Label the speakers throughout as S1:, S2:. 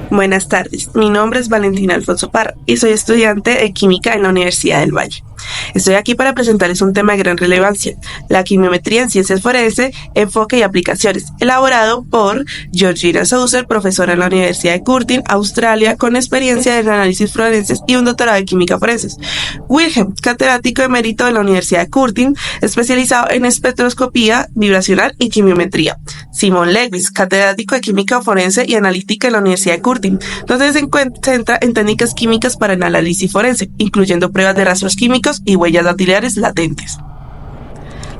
S1: Buenas tardes, mi nombre es Valentina Alfonso Parra y soy estudiante de Química en la Universidad del Valle. Estoy aquí para presentarles un tema de gran relevancia, la quimiometría en ciencias forenses, enfoque y aplicaciones, elaborado por Georgina Souser, profesora en la Universidad de Curtin, Australia, con experiencia en análisis forenses y un doctorado en química forenses. Wilhelm, catedrático emérito de la Universidad de Curtin, especializado en espectroscopía vibracional y quimiometría. Simon Lewis, catedrático de química forense y analítica en la Universidad de Curtin, donde se centra en técnicas químicas para el análisis forense, incluyendo pruebas de rastros químicos y huellas dactilares latentes.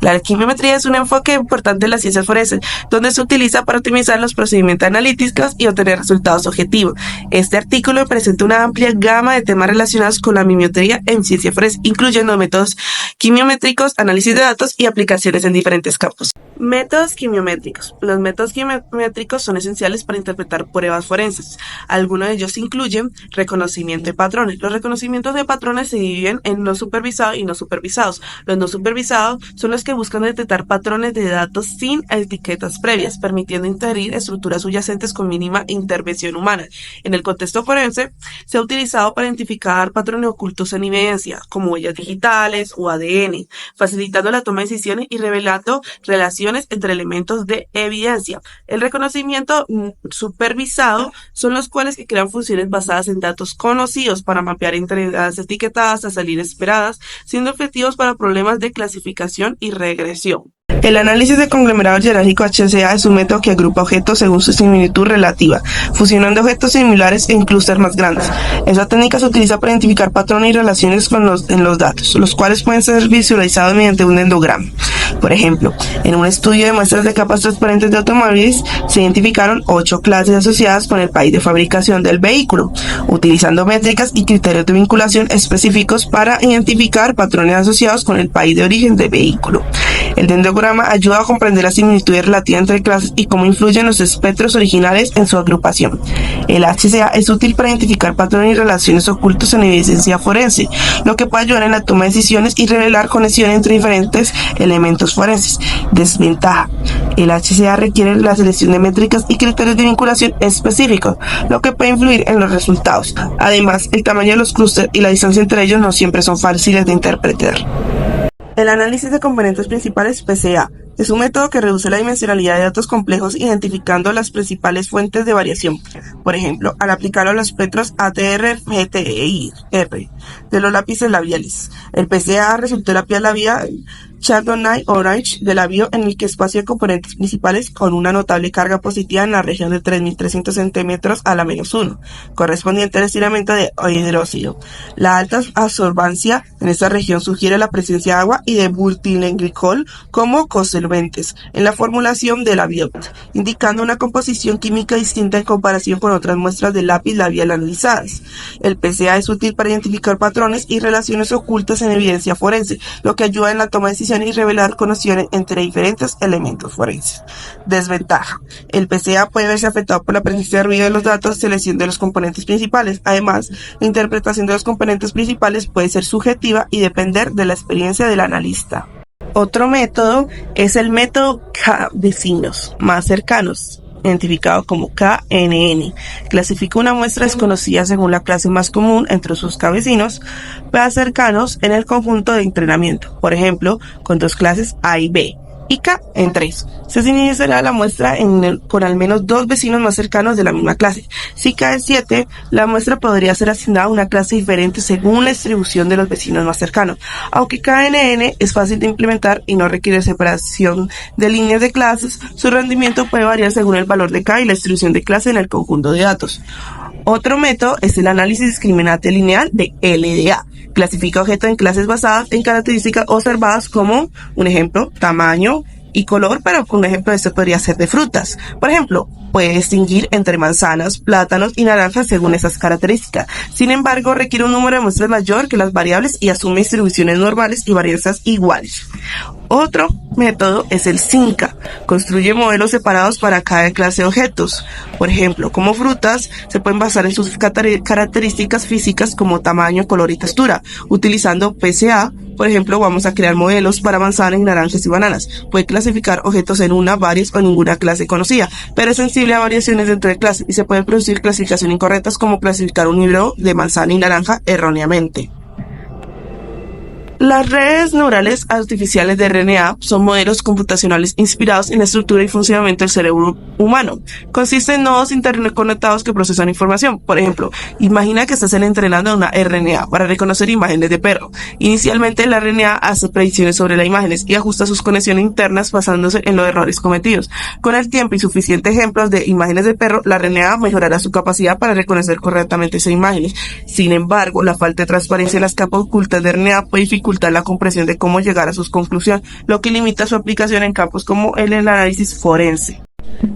S1: La quimiometría es un enfoque importante en las ciencias forenses, donde se utiliza para optimizar los procedimientos analíticos y obtener resultados objetivos. Este artículo presenta una amplia gama de temas relacionados con la quimiometría en ciencias forenses, incluyendo métodos quimiométricos, análisis de datos y aplicaciones en diferentes campos. Métodos quimiométricos. Los métodos quimiométricos son esenciales para interpretar pruebas forenses. Algunos de ellos incluyen reconocimiento de patrones. Los reconocimientos de patrones se dividen en no supervisados y no supervisados. Los no supervisados son los que buscan detectar patrones de datos sin etiquetas previas, permitiendo inferir estructuras subyacentes con mínima intervención humana. En el contexto forense, se ha utilizado para identificar patrones ocultos en evidencia, como huellas digitales o ADN, facilitando la toma de decisiones y revelando relaciones entre elementos de evidencia. El reconocimiento supervisado son los cuales que crean funciones basadas en datos conocidos para mapear entre las etiquetadas a salir esperadas, siendo efectivos para problemas de clasificación y regresión. El análisis de conglomerado jerárquico HCA es un método que agrupa objetos según su similitud relativa, fusionando objetos similares en clústeres más grandes. Esa técnica se utiliza para identificar patrones y relaciones en los datos, los cuales pueden ser visualizados mediante un endograma. Por ejemplo, en un estudio de muestras de capas transparentes de automóviles, se identificaron 8 clases asociadas con el país de fabricación del vehículo, utilizando métricas y criterios de vinculación específicos para identificar patrones asociados con el país de origen del vehículo. El endograma ayuda a comprender las similitudes relativas entre clases y cómo influyen los espectros originales en su agrupación. El HCA es útil para identificar patrones y relaciones ocultos en evidencia forense, lo que puede ayudar en la toma de decisiones y revelar conexiones entre diferentes elementos forenses. Desventaja: el HCA requiere la selección de métricas y criterios de vinculación específicos, lo que puede influir en los resultados. Además, el tamaño de los clústeres y la distancia entre ellos no siempre son fáciles de interpretar. El análisis de componentes principales PCA es un método que reduce la dimensionalidad de datos complejos identificando las principales fuentes de variación. Por ejemplo, al aplicarlo a los espectros ATR, GTIR de los lápices labiales. El PCA resultó en la piel labial Chardonnay Orange de labio en el que espacio de componentes principales con una notable carga positiva en la región de 3.300 centímetros a la -1, correspondiente al estiramiento de hidróxido. La alta absorbancia en esta región sugiere la presencia de agua y de butilenglicol como cosolventes en la formulación de la biota, indicando una composición química distinta en comparación con otras muestras de lápiz labial analizadas. El PCA es útil para identificar patrones y relaciones ocultas en evidencia forense, lo que ayuda en la toma de decisiones y revelar conexiones entre diferentes elementos forenses. Desventaja: el PCA puede verse afectado por la presencia de ruido de los datos, selección de los componentes principales. Además, la interpretación de los componentes principales puede ser subjetiva y depender de la experiencia del analista. Otro método es el método K-vecinos más cercanos, identificado como KNN. Clasifica una muestra desconocida según la clase más común entre sus K-vecinos más cercanos en el conjunto de entrenamiento, por ejemplo, con 2 clases A y B, y K en 3. Se iniciará la muestra con al menos 2 vecinos más cercanos de la misma clase. Si K es 7, la muestra podría ser asignada a una clase diferente según la distribución de los vecinos más cercanos. Aunque KNN es fácil de implementar y no requiere separación de líneas de clases, su rendimiento puede variar según el valor de K y la distribución de clase en el conjunto de datos. Otro método es el análisis discriminante lineal de LDA. Clasifica objetos en clases basadas en características observadas como, un ejemplo, tamaño y color, pero un ejemplo de esto podría ser de frutas. Por ejemplo, puede distinguir entre manzanas, plátanos y naranjas según esas características. Sin embargo, requiere un número de muestras mayor que las variables y asume distribuciones normales y varianzas iguales. Otro método es el SINCA. Construye modelos separados para cada clase de objetos. Por ejemplo, como frutas, se pueden basar en sus características físicas como tamaño, color y textura, utilizando PCA Por ejemplo, vamos a crear modelos para manzanas, naranjas y bananas. Puede clasificar objetos en una, varias o ninguna clase conocida, pero es sensible a variaciones dentro de clase y se pueden producir clasificaciones incorrectas como clasificar un libro de manzana y naranja erróneamente. Las redes neurales artificiales de RNA son modelos computacionales inspirados en la estructura y funcionamiento del cerebro humano. Consisten en nodos interconectados que procesan información. Por ejemplo, imagina que estás entrenando una RNA para reconocer imágenes de perro. Inicialmente, la RNA hace predicciones sobre las imágenes y ajusta sus conexiones internas basándose en los errores cometidos. Con el tiempo y suficientes ejemplos de imágenes de perro, la RNA mejorará su capacidad para reconocer correctamente esas imágenes. Sin embargo, la falta de transparencia en las capas ocultas de RNA puede dificultar la comprensión de cómo llegar a sus conclusiones, lo que limita su aplicación en campos como el análisis forense.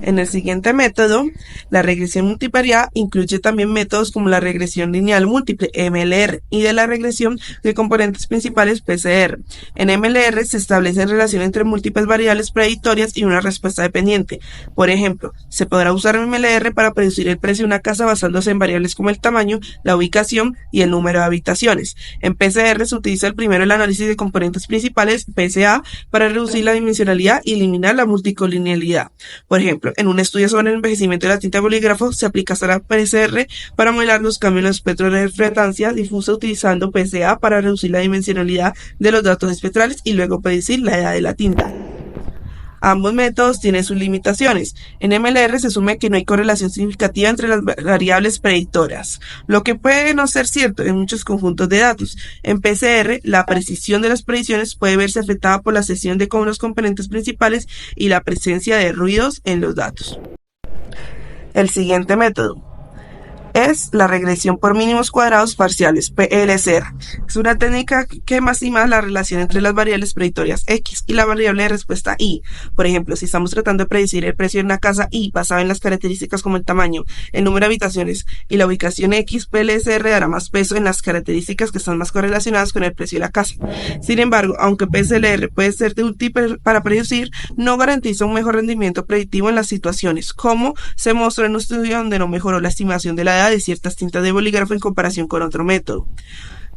S1: En el siguiente método, la regresión multivariada incluye también métodos como la regresión lineal múltiple, MLR, y de la regresión de componentes principales, PCR. En MLR se establece relación entre múltiples variables predictorias y una respuesta dependiente. Por ejemplo, se podrá usar MLR para predecir el precio de una casa basándose en variables como el tamaño, la ubicación y el número de habitaciones. En PCR se utiliza primero el análisis de componentes principales, PCA, para reducir la dimensionalidad y eliminar la multicolinealidad. Por ejemplo, en un estudio sobre el envejecimiento de la tinta de bolígrafo, se aplica la PCR para modelar los cambios en los espectros de refractancia difusa utilizando PCA para reducir la dimensionalidad de los datos espectrales y luego predecir la edad de la tinta. Ambos métodos tienen sus limitaciones. En MLR se asume que no hay correlación significativa entre las variables predictoras, lo que puede no ser cierto en muchos conjuntos de datos. En PCR, la precisión de las predicciones puede verse afectada por la cesión de los componentes principales y la presencia de ruidos en los datos. El siguiente método es la regresión por mínimos cuadrados parciales, PLCR. Es una técnica que maximiza la relación entre las variables predictorias X y la variable de respuesta Y. Por ejemplo, si estamos tratando de predecir el precio de una casa Y basado en las características como el tamaño, el número de habitaciones y la ubicación X, PLCR dará más peso en las características que están más correlacionadas con el precio de la casa. Sin embargo, aunque PLCR puede ser de útil para predecir, no garantiza un mejor rendimiento predictivo en las situaciones, como se mostró en un estudio donde no mejoró la estimación de la edad de ciertas tintas de bolígrafo en comparación con otro método.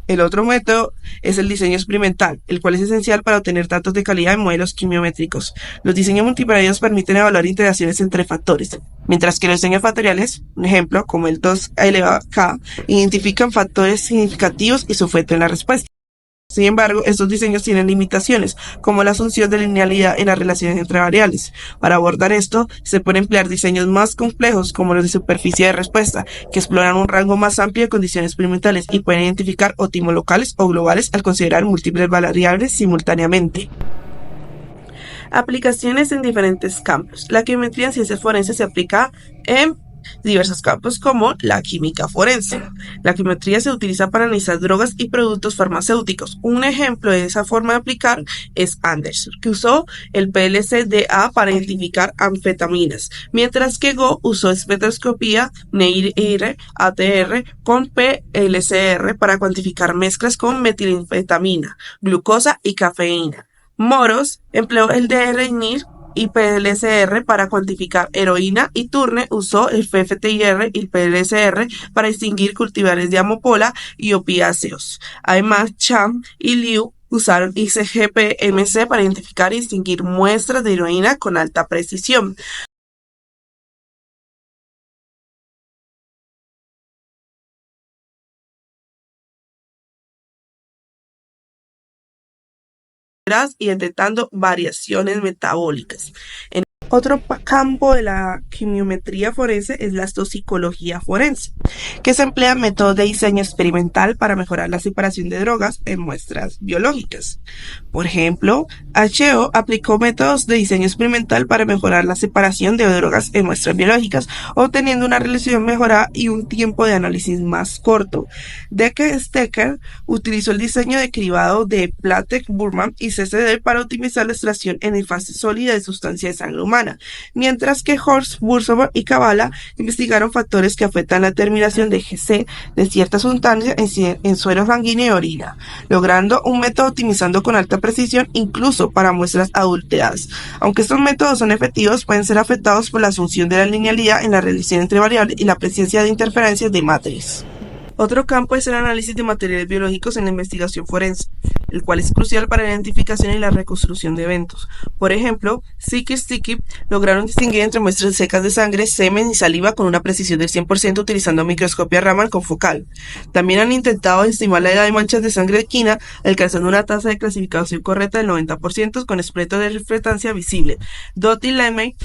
S1: El otro método es el diseño experimental, el cual es esencial para obtener datos de calidad en modelos quimiométricos. Los diseños multivariados permiten evaluar interacciones entre factores, mientras que los diseños factoriales, un ejemplo como el 2 elevado a k, identifican factores significativos y su efecto en la respuesta. Sin embargo, estos diseños tienen limitaciones, como la asunción de linealidad en las relaciones entre variables. Para abordar esto, se pueden emplear diseños más complejos, como los de superficie de respuesta, que exploran un rango más amplio de condiciones experimentales y pueden identificar óptimos locales o globales al considerar múltiples variables simultáneamente. Aplicaciones en diferentes campos. La quimiometría en ciencias forenses se aplica en diversos campos como la química forense. La quimiometría se utiliza para analizar drogas y productos farmacéuticos. Un ejemplo de esa forma de aplicar es Anderson, que usó el PLCDA para identificar anfetaminas, mientras que Go usó espectroscopía NIR-ATR con PLCR para cuantificar mezclas con metilanfetamina, glucosa y cafeína. Moros empleó el DR-NIR y PLCR para cuantificar heroína y Turner usó el FFTIR y el PLCR para distinguir cultivares de amapola y opiáceos. Además, Cham y Liu usaron ICGP-MC para identificar y distinguir muestras de heroína con alta precisión. Y detectando variaciones metabólicas. Otro campo de la quimiometría forense es la toxicología forense, que se emplea métodos de diseño experimental para mejorar la separación de drogas en muestras biológicas. Por ejemplo, HO aplicó métodos de diseño experimental para mejorar la separación de drogas en muestras biológicas, obteniendo una resolución mejorada y un tiempo de análisis más corto. Decker-Stecker utilizó el diseño de cribado de Platek-Burman y CCD para optimizar la extracción en fase sólida de sustancia de sangre humana, mientras que Horst, Bursover y Kavala investigaron factores que afectan la terminación de GC de ciertas sustancias en suero sanguíneo y orina, logrando un método optimizando con alta precisión incluso para muestras adulteradas. Aunque estos métodos son efectivos, pueden ser afectados por la asunción de la linealidad en la relación entre variables y la presencia de interferencias de matriz. Otro campo es el análisis de materiales biológicos en la investigación forense. el cual es crucial para la identificación y la reconstrucción de eventos. Por ejemplo, Sick y Sticky lograron distinguir entre muestras secas de sangre, semen y saliva con una precisión del 100% utilizando microscopía Raman con focal. También han intentado estimar la edad de manchas de sangre equina, alcanzando una tasa de clasificación correcta del 90% con espectro de reflectancia visible. Dot y Lemay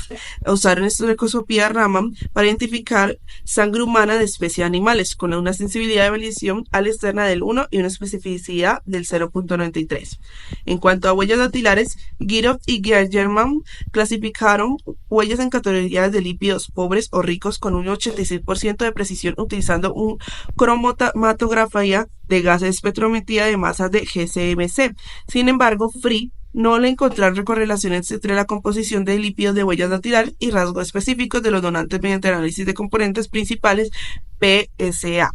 S1: usaron esta microscopía Raman para identificar sangre humana de especies animales, con una sensibilidad de medición a la externa del 1 y una especificidad del 0.93. En cuanto a huellas dactilares, Giroff y German clasificaron huellas en categorías de lípidos pobres o ricos con un 86% de precisión utilizando un cromatografía de gases espectrometría de masas de GCMC. Sin embargo, Free no le encontraron correlaciones entre la composición de lípidos de huellas dactilares y rasgos específicos de los donantes mediante el análisis de componentes principales PSA.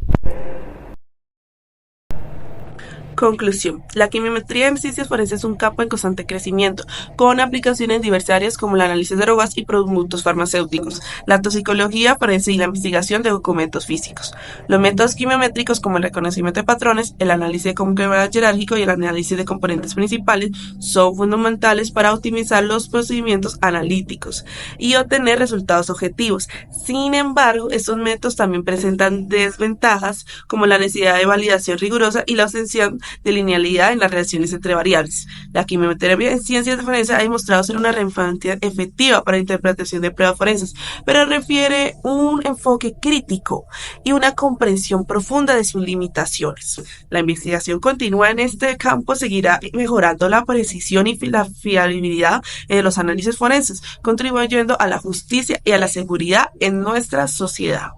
S1: Conclusión. La quimiometría en ciencias forenses es un campo en constante crecimiento, con aplicaciones diversas áreas como el análisis de drogas y productos farmacéuticos, la toxicología forense y la investigación de documentos físicos. Los métodos quimiométricos como el reconocimiento de patrones, el análisis de conglomerado jerárquico y el análisis de componentes principales son fundamentales para optimizar los procedimientos analíticos y obtener resultados objetivos. Sin embargo, estos métodos también presentan desventajas como la necesidad de validación rigurosa y la ausencia de linealidad en las relaciones entre variables. La quimiometría en ciencias forenses ha demostrado ser una herramienta efectiva para la interpretación de pruebas forenses, pero requiere un enfoque crítico y una comprensión profunda de sus limitaciones. La investigación continua en este campo seguirá mejorando la precisión y la fiabilidad de los análisis forenses, contribuyendo a la justicia y a la seguridad en nuestra sociedad.